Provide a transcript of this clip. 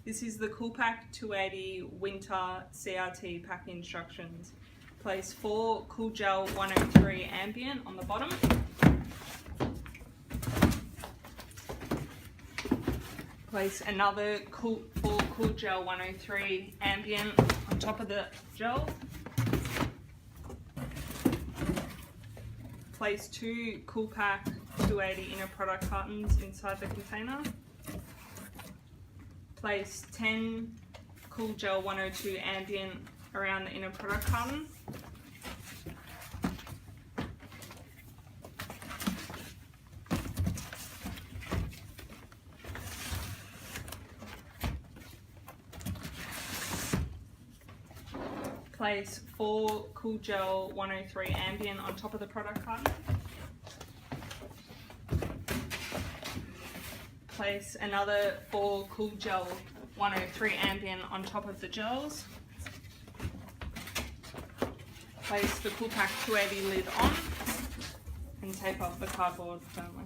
This is the CoolPac280 Winter CRT pack instructions. Place 4 Cool Gel 103 Ambient on the bottom. Place another 4 Cool Gel 103 Ambient on top of the gel. Place 2 CoolPac280 inner product cartons inside the container. Place 10 Cool Gel 102 Ambient around the inner product carton. Place 4 Cool Gel 103 Ambient on top of the product carton. Place another 4 Cool Gel 103 Ambient on top of the gels. Place the CoolPac280 lid on and tape off the cardboard firmly.